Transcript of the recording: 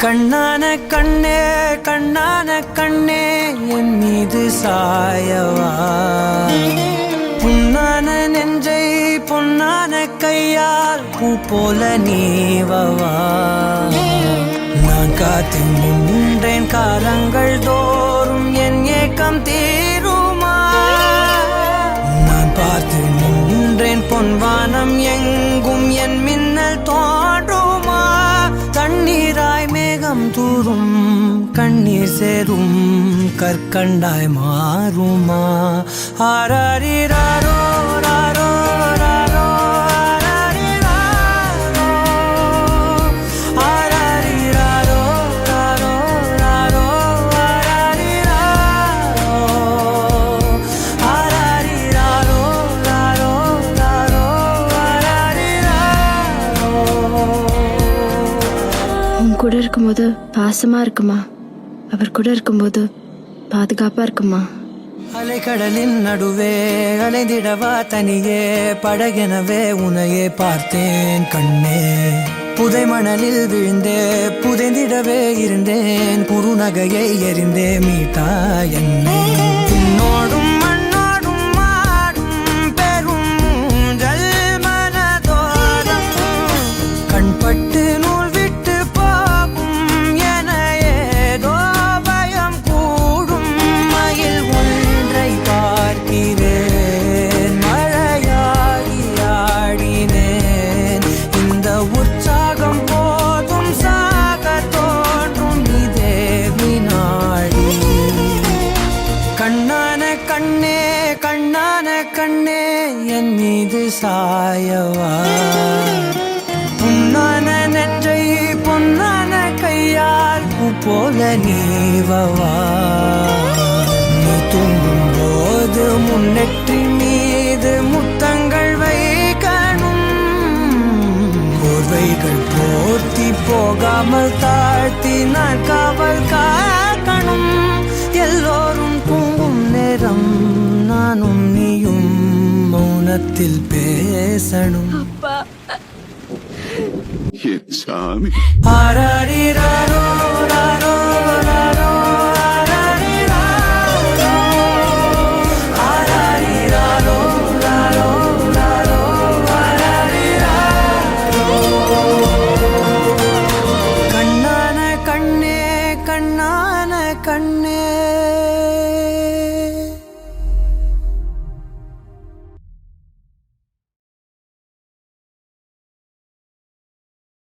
கண்ணான கண்ணே கண்ணான கண்ணே என் மீது சாயவா புண்ணான நெஞ்சை பொன்னான கையால் பூ போல நீவவா நான் காத்து நின்றேன் காலங்கள் தோறும் என் ஏக்கம் தீருமா நான் பார்த்து நின்றேன் பொன்வானம் எங்கும் என் மின்னல் தோன்றுமா தண்ணீராய் மேகம் தூரும் கண்ணீர் சேரும் கற்கண்டாய் மாறுமா ஆராரிராரோ ராரோ ராரோ ஆராரிராரோ ராரோ ராரோ ஆராரிராரோ ராரோ ராரோ உன் கூட இருக்கும்போது பாசமா இருக்குமா, அவர் கூட இருக்கும்போது பாதுகாப்பா இருக்குமா? அலைக்கடலின் நடுவே அலைந்திடவா தனியே படகெனவே உனையே பார்த்தேன் கண்ணே புதை மணலில் விழுந்தே புதைந்திடவே இருந்தேன் குறுநகையை எறிந்தே மீட்டா என்னை உன்னோடும் மண்ணோடும் மாடும் பெரும் ஊஞ்சல் மனதோரம் கண்பட்டு நூல் விட்டு போகும் என ஏதோ பயம் கூடும் மயில் ஒன்றை பார்க்கிறேன் மழையாகி ஆடினேன் இந்த உற்சாகம் போதும் சாக தோன்றும் இதே வினாடி கண்ணான கண்ணே கண்ணான கண்ணே என் மீது சாயவா புண்ணான நெஞ்சை பொன்னான கையால் பூ போல நீவவா நீ தூங்கும் போது முன்னெற்றி மீது முத்தங்கள் வைக்கணும் போர்வைகள் போர்த்தி போகாமல் தாழ்த்தி நான் காவல் காக்கணும் எல்லோரும் தூங்கும் நேரம் நானும் நீயும் மௌனத்தில் பேசணும் என் சாமி ஆராரிராரோ ராரோ ராரோ ஆராரிராரோ ஆராரிராரோ ராரோ ராரோ ஆராரிராரோ கண்ணான கண்ணே கண்ணான கண்ணே